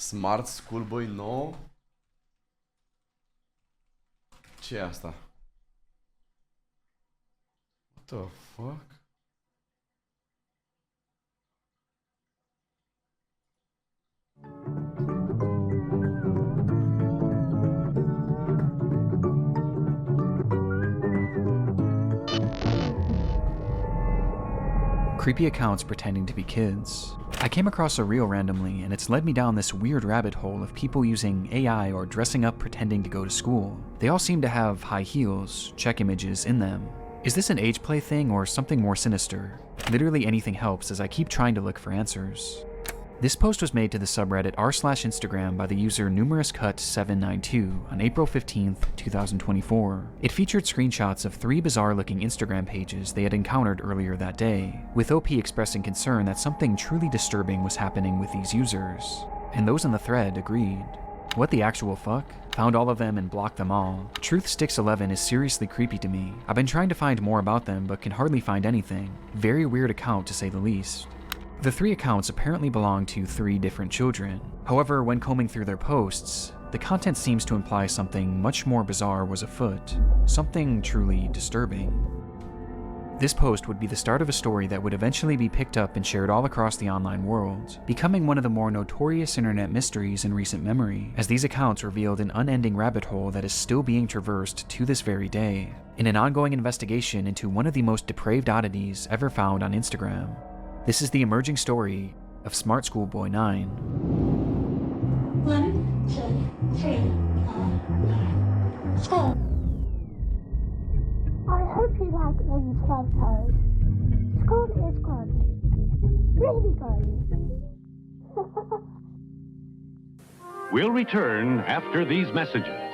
Smart Schoolboy nou? Ce e asta? What the fuck? Creepy accounts pretending to be kids. I came across a reel randomly, and it's led me down this weird rabbit hole of people using AI or dressing up pretending to go to school. They all seem to have high heels, check images in them. Is this an age play thing or something more sinister? Literally anything helps as I keep trying to look for answers. This post was made to the subreddit r/Instagram by the user numerouscut792 on April 15th, 2024. It featured screenshots of 3 bizarre-looking Instagram pages they had encountered earlier that day, with OP expressing concern that something truly disturbing was happening with these users. And those in the thread agreed. What the actual fuck? Found all of them and blocked them all. Truthsticks11 is seriously creepy to me. I've been trying to find more about them but can hardly find anything. Very weird account to say the least. The 3 accounts apparently belong to 3 different children. However, when combing through their posts, the content seems to imply something much more bizarre was afoot. Something truly disturbing. This post would be the start of a story that would eventually be picked up and shared all across the online world, becoming one of the more notorious internet mysteries in recent memory, as these accounts revealed an unending rabbit hole that is still being traversed to this very day, in an ongoing investigation into one of the most depraved oddities ever found on Instagram. This is the emerging story of Smart Schoolboy 9. 1, 2, 3, 4. School. I hope you like these photos. School is good. Really good. We'll return after these messages.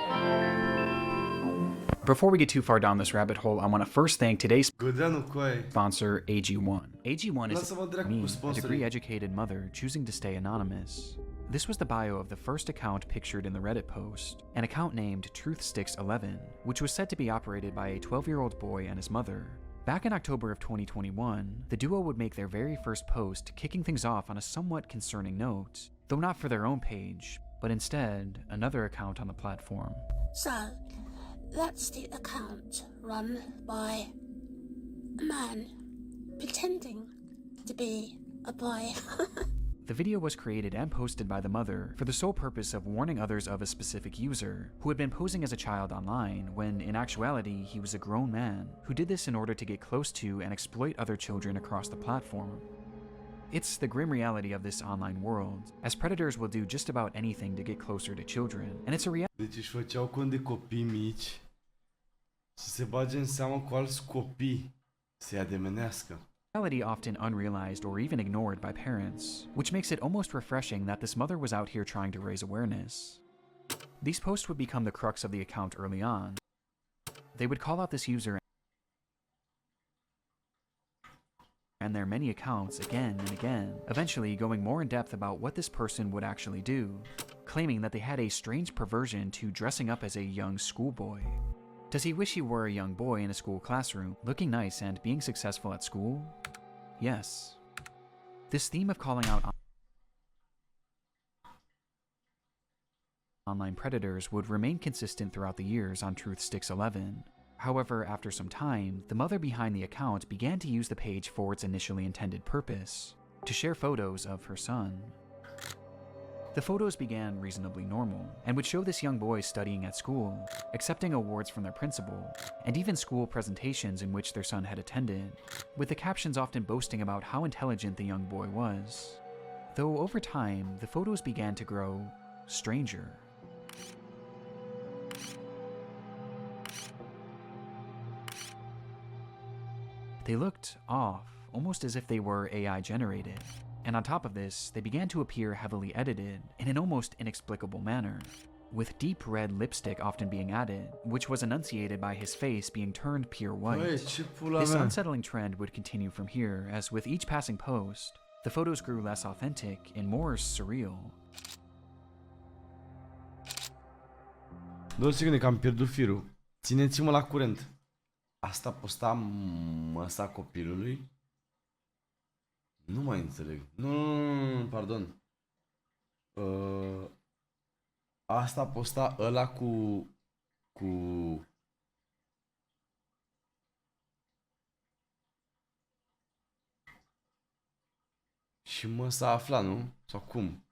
Before we get too far down this rabbit hole, I want to first thank today's Gădeanu cu aia. sponsor, AG1. AG1 is Lasă-mă dracu me, cu a sponsorii. degree-educated mother choosing to stay anonymous. This was the bio of the first account pictured in the Reddit post, an account named Truthsticks11, which was said to be operated by a 12-year-old boy and his mother. Back in October of 2021, the duo would make their very first post, kicking things off on a somewhat concerning note, though not for their own page, but instead another account on the platform. So, that's the account run by a man pretending to be a boy. The video was created and posted by the mother for the sole purpose of warning others of a specific user who had been posing as a child online when, in actuality, he was a grown man who did this in order to get close to and exploit other children across the platform. It's the grim reality of this online world, as predators will do just about anything to get closer to children, and it's a reality. Deci își făceau cont de copii mici să se bage în seamă cu alți copii, să-i ademenească. Often unrealized or even ignored by parents, which makes it almost refreshing that this mother was out here trying to raise awareness. These posts would become the crux of the account early on. They would call out this user and their many accounts again and again, eventually going more in depth about what this person would actually do, claiming that they had a strange perversion to dressing up as a young schoolboy. Does he wish he were a young boy in a school classroom, looking nice and being successful at school? Yes. This theme of calling out online predators would remain consistent throughout the years on Truthsticks11. However, after some time, the mother behind the account began to use the page for its initially intended purpose, to share photos of her son. The photos began reasonably normal, and would show this young boy studying at school, accepting awards from their principal, and even school presentations in which their son had attended, with the captions often boasting about how intelligent the young boy was. Though over time, the photos began to grow stranger. They looked off, almost as if they were AI generated. And on top of this, they began to appear heavily edited in an almost inexplicable manner, with deep red lipstick often being added, which was enunciated by his face being turned pure white. This unsettling trend would continue from here, as with each passing post, the photos grew less authentic and more surreal. 2 secunde că am pierdut firul. Țineți-mă la curent. Asta posta măsa copilului? Nu mai înțeleg. Nu, pardon. asta posta ăla cu și mă s-a aflat, nu? Sau cum?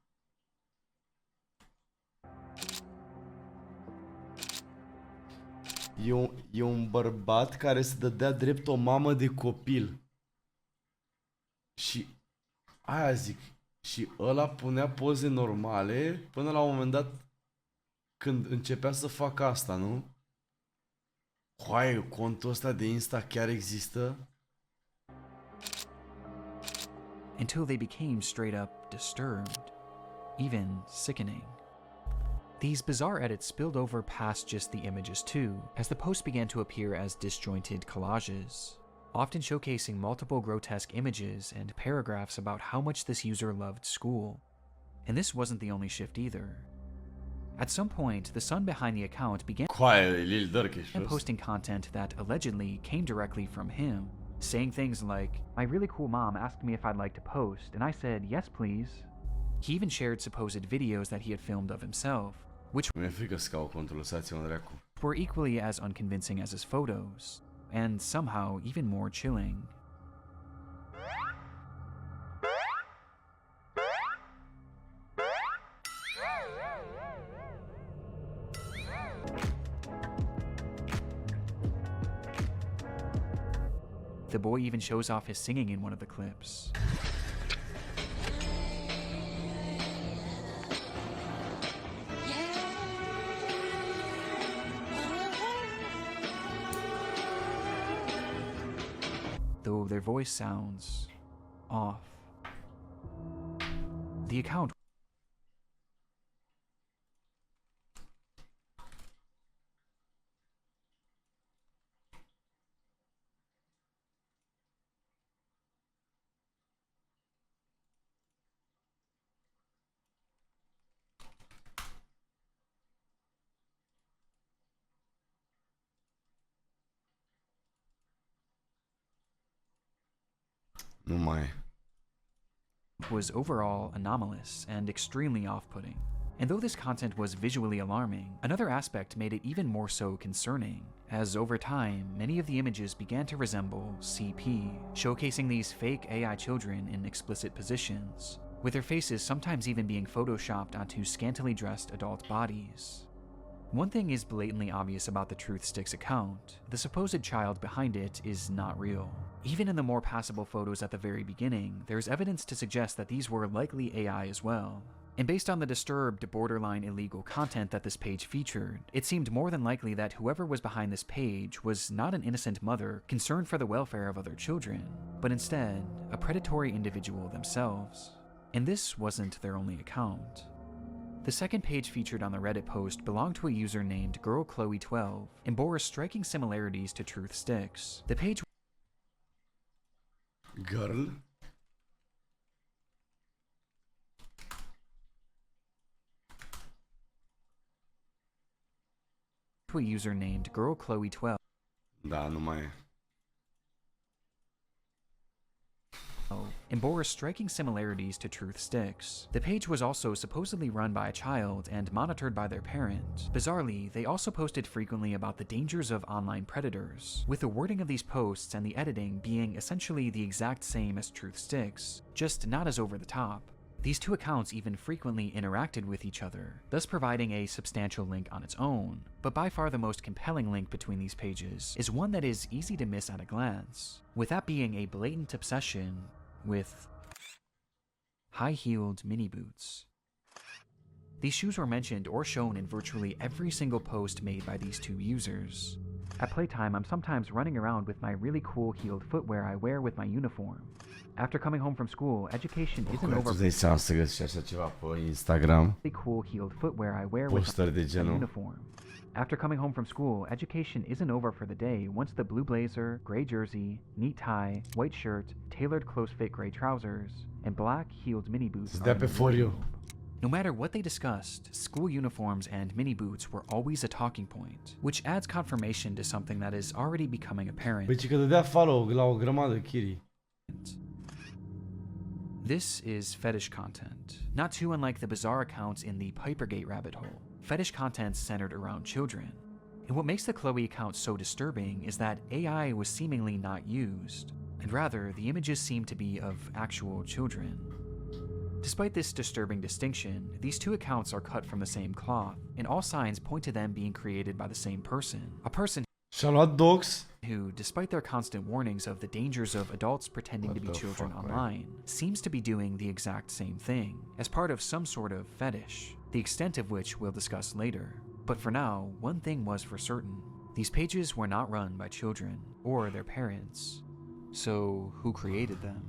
E un bărbat care se dădea drept o mamă de copil. Și aia zic. Și ăla punea poze normale până la un moment dat când începea să facă asta, nu? Hoaie, contul ăsta de Insta chiar există? Until they became straight up disturbed, even sickening. These bizarre edits spilled over past just the images too, as the posts began to appear as disjointed collages, often showcasing multiple grotesque images and paragraphs about how much this user loved school. And this wasn't the only shift either. At some point, the son behind the account began posting content that allegedly came directly from him, saying things like, "My really cool mom asked me if I'd like to post, and I said, yes please." He even shared supposed videos that he had filmed of himself, which were equally as unconvincing as his photos, and somehow even more chilling. The boy even shows off his singing in one of the clips. Though their voice sounds off. The account was overall anomalous and extremely off-putting. And though this content was visually alarming, another aspect made it even more so concerning, as over time, many of the images began to resemble CP, showcasing these fake AI children in explicit positions, with their faces sometimes even being photoshopped onto scantily dressed adult bodies. One thing is blatantly obvious about the Truth Sticks account: the supposed child behind it is not real. Even in the more passable photos at the very beginning, there's evidence to suggest that these were likely AI as well. And based on the disturbed, borderline illegal content that this page featured, it seemed more than likely that whoever was behind this page was not an innocent mother concerned for the welfare of other children, but instead, a predatory individual themselves. And this wasn't their only account. The second page featured on the Reddit post belonged to a user named GirlChloe12 and bore striking similarities to Truth Sticks. The page Girl? to a user named GirlChloe12. Da, nu mai e. And bore striking similarities to Truth Sticks. The page was also supposedly run by a child and monitored by their parent. Bizarrely, they also posted frequently about the dangers of online predators, with the wording of these posts and the editing being essentially the exact same as Truth Sticks, just not as over the top. These two accounts even frequently interacted with each other, thus providing a substantial link on its own, but by far the most compelling link between these pages is one that is easy to miss at a glance, with that being a blatant obsession with high-heeled mini boots. These shoes were mentioned or shown in virtually every single post made by these two users. At playtime, I'm sometimes running around with my really cool heeled footwear I wear with my uniform. After coming home from school, education isn't over. Tu dai seama să găsești așa ceva pe Instagram? Really cool heeled footwear I wear with Postări de my genul. uniform. After coming home from school, education isn't over for the day once the blue blazer, gray jersey, neat tie, white shirt, tailored close-fit gray trousers, and black-heeled mini boots Să are dea in pe the foliu. wardrobe. No matter what they discussed, school uniforms and mini boots were always a talking point, which adds confirmation to something that is already becoming apparent. Păi ce că dădea follow la o grămadă chiri. This is fetish content, not too unlike the bizarre accounts in the Pipergate rabbit hole. Fetish content centered around children. And what makes the Chloe account so disturbing is that AI was seemingly not used, and rather the images seem to be of actual children. Despite this disturbing distinction, these two accounts are cut from the same cloth, and all signs point to them being created by the same person. A person Și-a luat dogs? who, despite their constant warnings of the dangers of adults pretending to be children online, seems to be doing the exact same thing, as part of some sort of fetish, the extent of which we'll discuss later. But for now, one thing was for certain. These pages were not run by children, or their parents. So, who created them?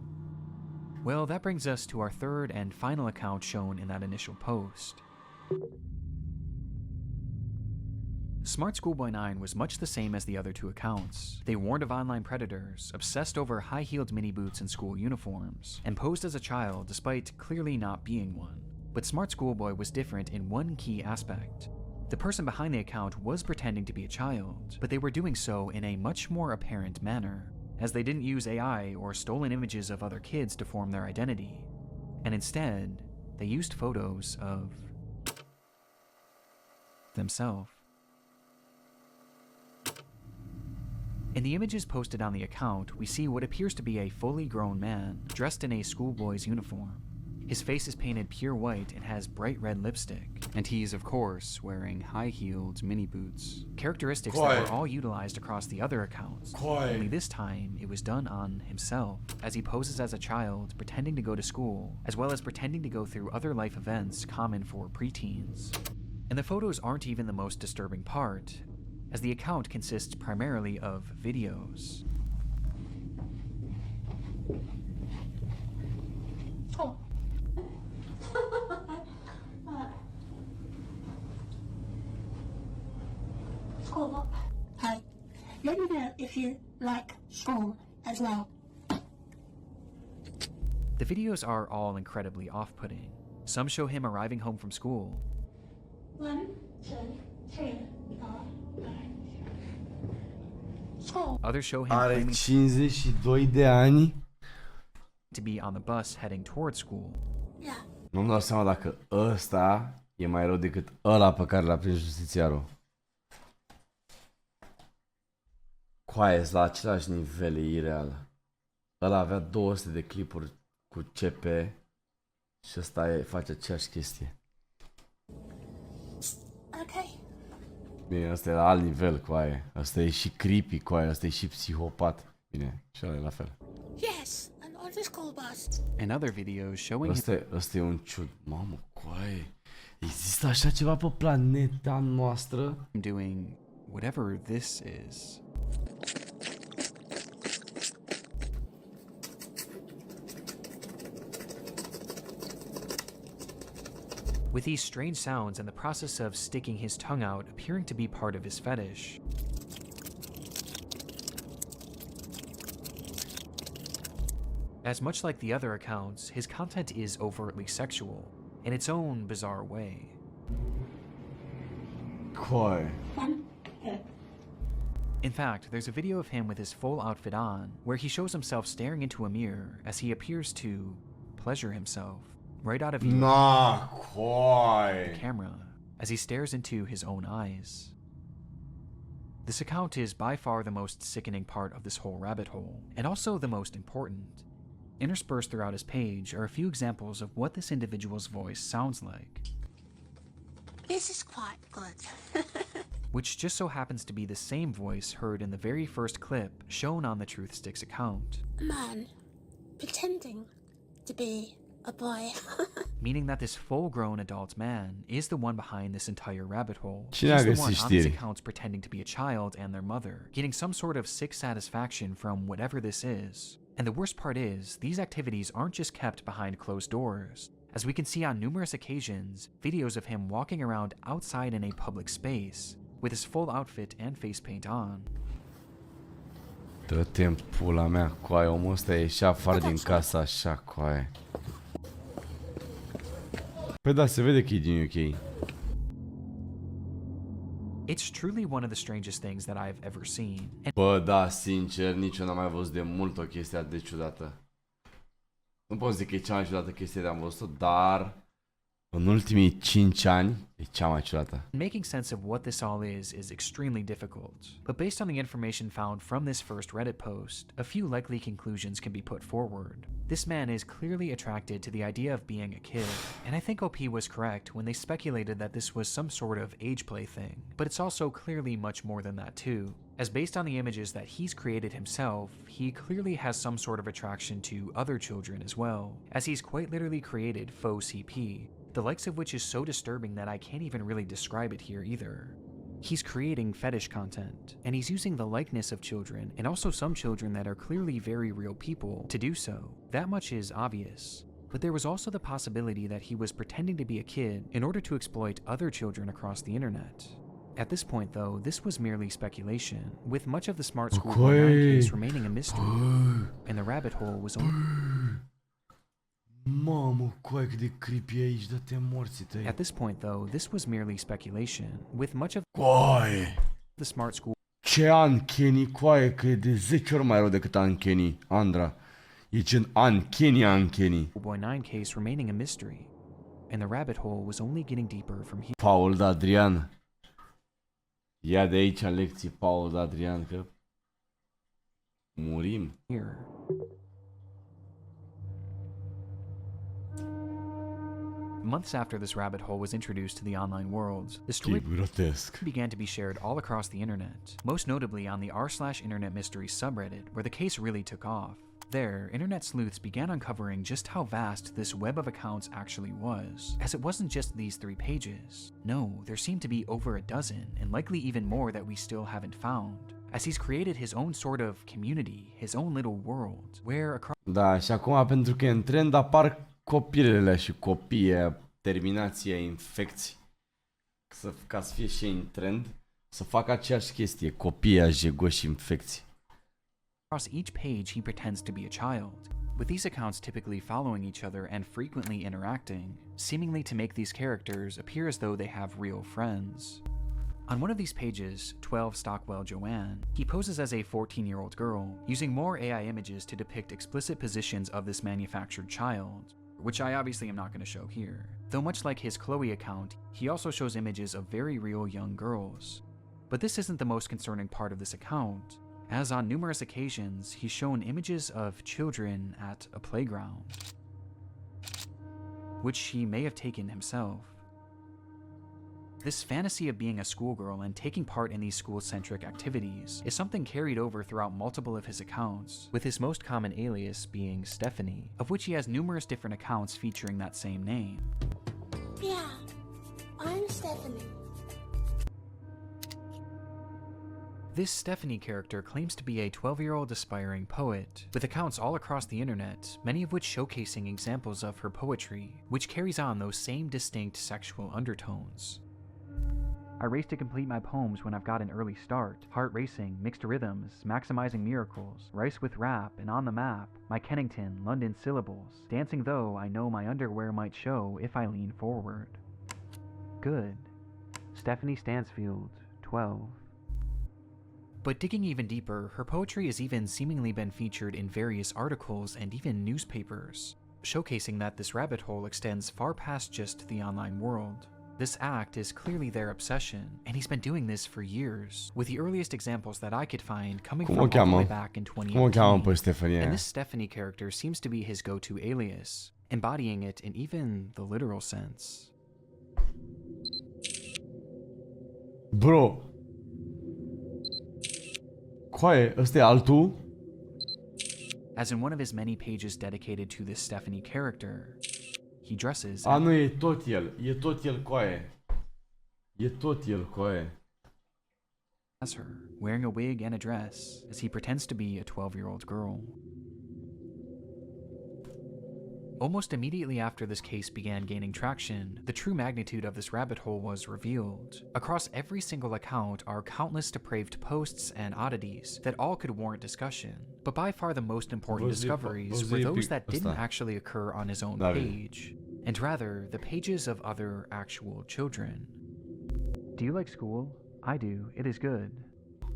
Well, that brings us to our third and final account shown in that initial post. Smart Schoolboy 9 was much the same as the other two accounts. They warned of online predators, obsessed over high-heeled mini boots and school uniforms, and posed as a child despite clearly not being one. But Smart Schoolboy was different in one key aspect. The person behind the account was pretending to be a child, but they were doing so in a much more apparent manner, as they didn't use AI or stolen images of other kids to form their identity, and instead, they used photos of themselves. In the images posted on the account, we see what appears to be a fully grown man, dressed in a schoolboy's uniform. His face is painted pure white and has bright red lipstick, and he's, of course, wearing high-heeled mini boots. Characteristics that were all utilized across the other accounts, only this time it was done on himself, as he poses as a child pretending to go to school, as well as pretending to go through other life events common for preteens. And the photos aren't even the most disturbing part, as the account consists primarily of videos. Oh. School. Hey, let me know if you like school as well. The videos are all incredibly off-putting. Some show him arriving home from school. 1, 2, 3, 4, 5. School. Others show him Are claiming 52 de ani. to be on the bus heading towards school. Yeah. Nu-mi dau seama dacă ăsta e mai rău decât ăla pe care l-a prins justițiarul. Coaie, la același nivel, e ireal. Ăla avea 200 de clipuri cu CP și ăsta face aceeași chestie. Okay. Bine, ăsta e la alt nivel, coaie. Ăsta e și creepy, coaie. Ăsta e și psihopat. Bine, și ăla e la fel. Yes, I'm on the school bus. And other videos showing him Ăsta e un ciud. Mamă, coaie. Există așa ceva pe planeta noastră? doing whatever this is. With these strange sounds and the process of sticking his tongue out appearing to be part of his fetish. As much like the other accounts, his content is overtly sexual, in its own bizarre way. Coaie. 1, 2. In fact, there's a video of him with his full outfit on, where he shows himself staring into a mirror as he appears to pleasure himself, right out of view Na, of the coaie. camera, as he stares into his own eyes. This account is by far the most sickening part of this whole rabbit hole, and also the most important. Interspersed throughout his page are a few examples of what this individual's voice sounds like, This is quite good. which just so happens to be the same voice heard in the very first clip shown on the Truth Sticks account, A man pretending to be a boy. meaning that this full-grown adult man is the one behind this entire rabbit hole. Cine a He's the găsit one on these știri? accounts pretending to be a child and their mother, getting some sort of sick satisfaction from whatever this is. And the worst part is, these activities aren't just kept behind closed doors. As we can see on numerous occasions, videos of him walking around outside in a public space, with his full outfit and face paint on. Dă-te în pula mea, coaie. Omul ăsta ieșea afară din casa așa, coaie. Păi da, se vede că e din UK. It's truly one of the strangest things that I've ever seen. And Bă, da, sincer, nici eu n-am mai văzut de mult o chestie atât de ciudată. Nu pot zic că e cea mai ciudată chestie de am văzut, dar în ultimii 5 ani e cea mai ciudată. Making sense of what this all is extremely difficult, but based on the information found from this first Reddit post, a few likely conclusions can be put forward. This man is clearly attracted to the idea of being a kid, and I think OP was correct when they speculated that this was some sort of age play thing, but it's also clearly much more than that too, as based on the images that he's created himself, he clearly has some sort of attraction to other children as well, as he's quite literally created faux CP, the likes of which is so disturbing that I can't even really describe it here either. He's creating fetish content, and he's using the likeness of children, and also some children that are clearly very real people, to do so. That much is obvious. But there was also the possibility that he was pretending to be a kid in order to exploit other children across the internet. At this point, though, this was merely speculation, with much of the Smart School 9 case remaining a mystery, and the rabbit hole was only... Mamă, coaie, cât de creepy e aici, dă-te morții tăi. At this point, though, this was merely speculation, with much of Coaie! the Smart School Ce uncanny, coaie, că e de 10 ori mai rău decât uncanny, Andra. E gen uncanny. Boy 9 case remaining a mystery, and the rabbit hole was only getting deeper from here. Paul de Adrian. Ia de aici lecții, Paul de Adrian, că murim. Months after this rabbit hole was introduced to the online world, the story began to be shared all across the internet, most notably on the r/internet mysteries subreddit, where the case really took off. There, internet sleuths began uncovering just how vast this web of accounts actually was, as it wasn't just these 3 pages. No, there seemed to be over a dozen, and likely even more that we still haven't found, as he's created his own sort of community, his own little world, where across... Da, și acum pentru că e în trend apar copilele și copiii terminația infecții. Ca să fie și în trend, să facă aceeași chestie, copiii jegoși și infecții. Across each page, he pretends to be a child, with these accounts typically following each other and frequently interacting, seemingly to make these characters appear as though they have real friends. On one of these pages, 12 Stockwell Joanne, he poses as a 14-year-old girl, using more AI images to depict explicit positions of this manufactured child, which I obviously am not going to show here. Though much like his Chloe account, he also shows images of very real young girls. But this isn't the most concerning part of this account, as on numerous occasions he's shown images of children at a playground, which he may have taken himself. This fantasy of being a schoolgirl and taking part in these school-centric activities is something carried over throughout multiple of his accounts, with his most common alias being Stephanie, of which he has numerous different accounts featuring that same name. Yeah, I'm Stephanie. This Stephanie character claims to be a 12-year-old aspiring poet, with accounts all across the internet, many of which showcasing examples of her poetry, which carries on those same distinct sexual undertones. I race to complete my poems when I've got an early start, heart racing, mixed rhythms, maximizing miracles, rice with rap, and on the map, my Kennington, London syllables, dancing though I know my underwear might show if I lean forward. Good. Stephanie Stansfield, 12. But digging even deeper, her poetry has even seemingly been featured in various articles and even newspapers, showcasing that this rabbit hole extends far past just the online world. This act is clearly their obsession, and he's been doing this for years, with the earliest examples that I could find coming from all the way back in 2018. And this Stephanie character seems to be his go-to alias, embodying it in even the literal sense. Bro! Coaie, ăsta e altul? As in one of his many pages dedicated to this Stephanie character, he dresses nu, e tot el, coaie. E tot el, coaie. as her, wearing a wig and a dress, as he pretends to be a 12-year-old girl. Almost immediately after this case began gaining traction, the true magnitude of this rabbit hole was revealed. Across every single account are countless depraved posts and oddities that all could warrant discussion, but by far the most important discoveries were those that didn't actually occur on his own page, and rather the pages of other actual children. Do you like school? I do. It is good.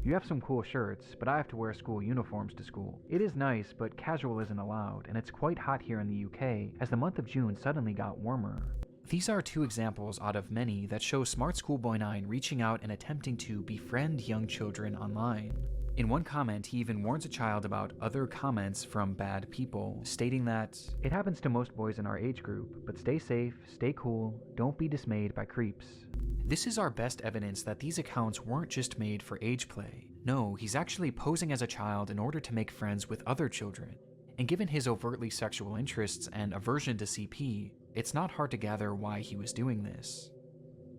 You have some cool shirts, but I have to wear school uniforms to school. It is nice, but casual isn't allowed, and it's quite hot here in the UK as the month of June suddenly got warmer. These are two examples out of many that show Smart Schoolboy 9 reaching out and attempting to befriend young children online. In one comment, he even warns a child about other comments from bad people, stating that, "It happens to most boys in our age group, but stay safe, stay cool, don't be dismayed by creeps." This is our best evidence that these accounts weren't just made for age play. No, he's actually posing as a child in order to make friends with other children. And given his overtly sexual interests and aversion to CP, it's not hard to gather why he was doing this.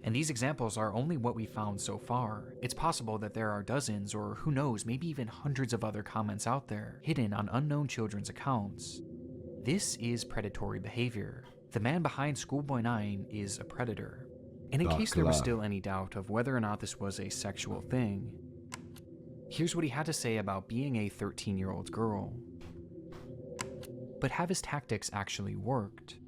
And these examples are only what we found so far. It's possible that there are dozens, or who knows, maybe even hundreds of other comments out there, hidden on unknown children's accounts. This is predatory behavior. The man behind Schoolboy 9 is a predator. And in case there was still any doubt of whether or not this was a sexual thing, here's what he had to say about being a 13-year-old girl. But have his tactics actually worked?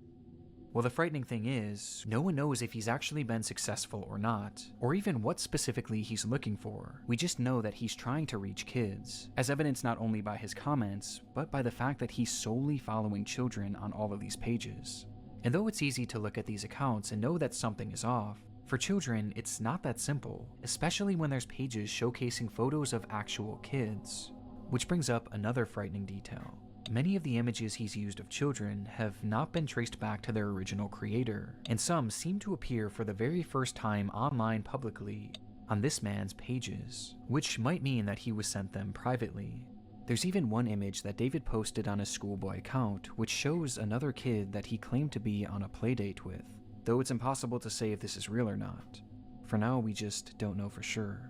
Well, the frightening thing is, no one knows if he's actually been successful or not, or even what specifically he's looking for. We just know that he's trying to reach kids, as evidenced not only by his comments, but by the fact that he's solely following children on all of these pages. And though it's easy to look at these accounts and know that something is off, for children, it's not that simple, especially when there's pages showcasing photos of actual kids. Which brings up another frightening detail. Many of the images he's used of children have not been traced back to their original creator, and some seem to appear for the very first time online publicly on this man's pages, which might mean that he was sent them privately. There's even one image that David posted on his Schoolboy account, which shows another kid that he claimed to be on a playdate with, though it's impossible to say if this is real or not. For now, we just don't know for sure.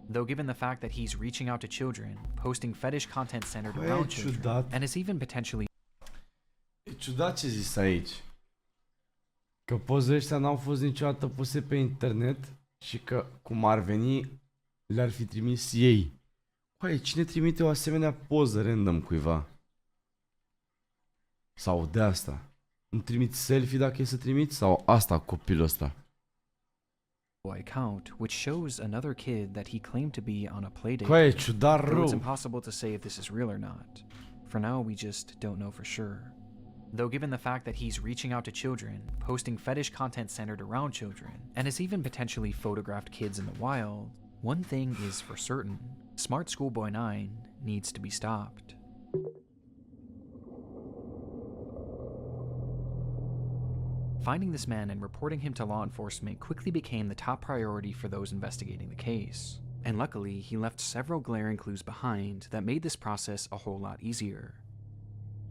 Though given the fact that he's reaching out to children, posting fetish content centered around children, and is even potentially... E ciudat ce zis aici. Că pozele ăștia n-au fost niciodată puse pe internet și că, cum ar veni, le-ar fi trimis ei. Păi, cine trimite o asemenea poză random cuiva? Sau de asta? Nu trimiți selfie dacă e să trimiți? Sau asta copilul ăsta? Account, which shows another kid that he claimed to be on a playdate. Though it's impossible to say if this is real or not. For now, we just don't know for sure. Though given the fact that he's reaching out to children, posting fetish content centered around children, and has even potentially photographed kids in the wild, one thing is for certain. Smart Schoolboy 9 needs to be stopped. Finding this man and reporting him to law enforcement quickly became the top priority for those investigating the case. And luckily, he left several glaring clues behind that made this process a whole lot easier.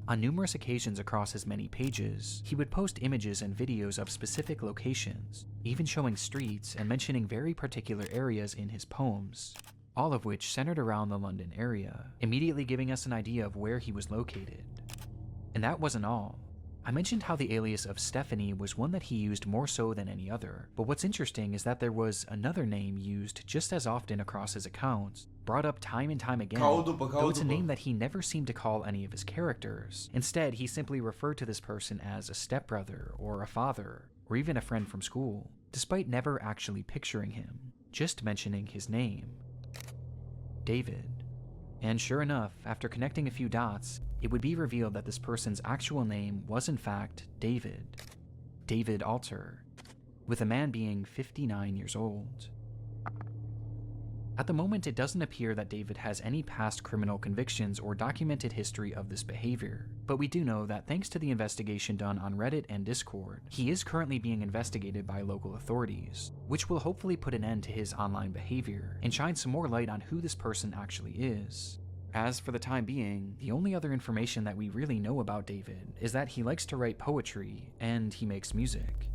On numerous occasions across his many pages, he would post images and videos of specific locations, even showing streets and mentioning very particular areas in his poems, all of which centered around the London area, immediately giving us an idea of where he was located. And that wasn't all. I mentioned how the alias of Stephanie was one that he used more so than any other, but what's interesting is that there was another name used just as often across his accounts, brought up time and time again, though it's a name that he never seemed to call any of his characters. Instead, he simply referred to this person as a stepbrother, or a father, or even a friend from school, despite never actually picturing him, just mentioning his name. David. And sure enough, after connecting a few dots, it would be revealed that this person's actual name was in fact David. David Alter, with the man being 59 years old. At the moment, it doesn't appear that David has any past criminal convictions or documented history of this behavior, but we do know that thanks to the investigation done on Reddit and Discord, he is currently being investigated by local authorities, which will hopefully put an end to his online behavior and shine some more light on who this person actually is. As for the time being, the only other information that we really know about David is that he likes to write poetry and he makes music.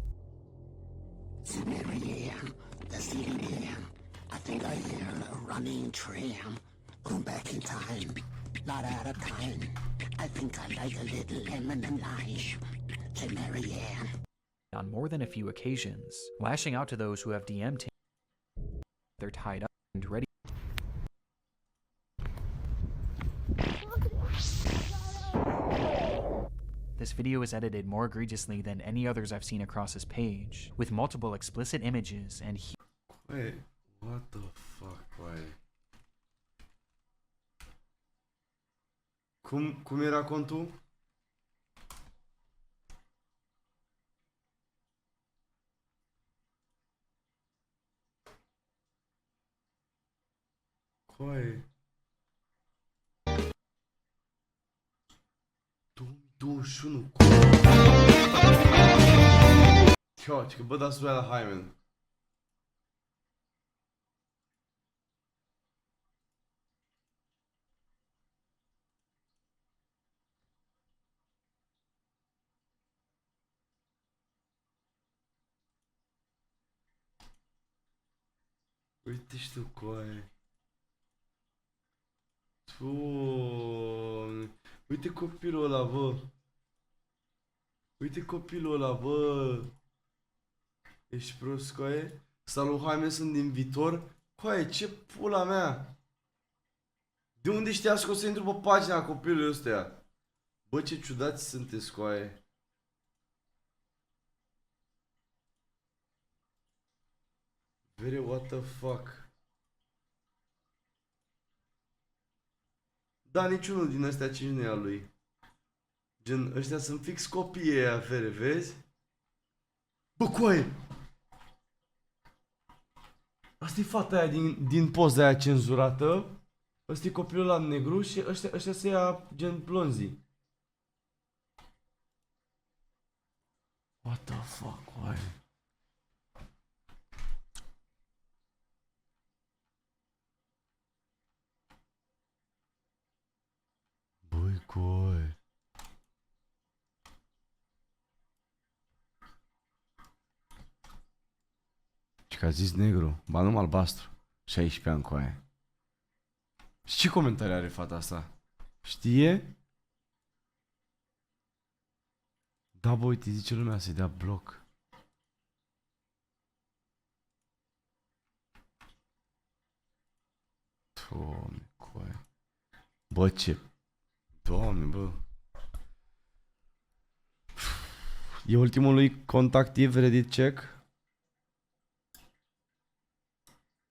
I think I hear a running tram. Going back in time, not out of time. I think I like a little lemon and lime. Say Marianne. On more than a few occasions, lashing out to those who have DM'd him. They're tied up and ready. This video is edited more egregiously than any others I've seen across his page, with multiple explicit images and Wait, what the fuck, why? Cum era contul? Coaie. 2021. Cioci, că bă, da suia la Highman. Uite și tu, coaie. Doamne. Uite copilul ăla, bă. Uite copilul ăla, bă. Ești prost, coaie? Salut, Highman, sunt din viitor. Coaie, ce pula mea? De unde știați că o să intru pe pagina copilului ăstea? Bă, ce ciudați sunteți, coaie. Vere, what the fuck? Da, niciunul din astea 5 nu e al lui. Gen, ăștia sunt fix copiii aia, Vere, vezi? Bă, coaie! Asta e fata aia din poza aia cenzurată. Ăsta e copilul ăla negru și ăștia se ia gen blonzii. What the fuck, coaie? Băi, coaie. Ce că a zis negru, ba nu albastru. 16 ani, coaie. Și ce comentarii are fata asta? Știe? Da, bă, uite, zice lumea să-i dea bloc. Doamne, coaie. Bă, ce... Doamne, bă. E ultimul lui contactiv Reddit check?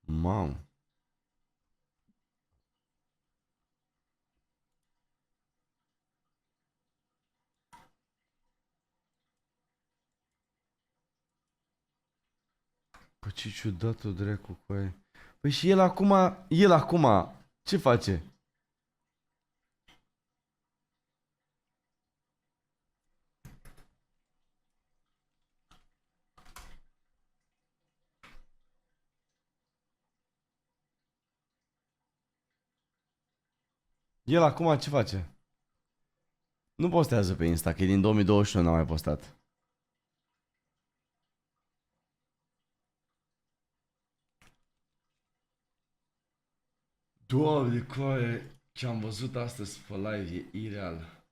Mamă. Bă, ce ciudat-o dracu, coaie. Păi și el acum, ce face? El acum ce face? Nu postează pe Insta, că e din 2021, n-a mai postat. Doamne, coaie, ce am văzut astăzi pe live e ireal.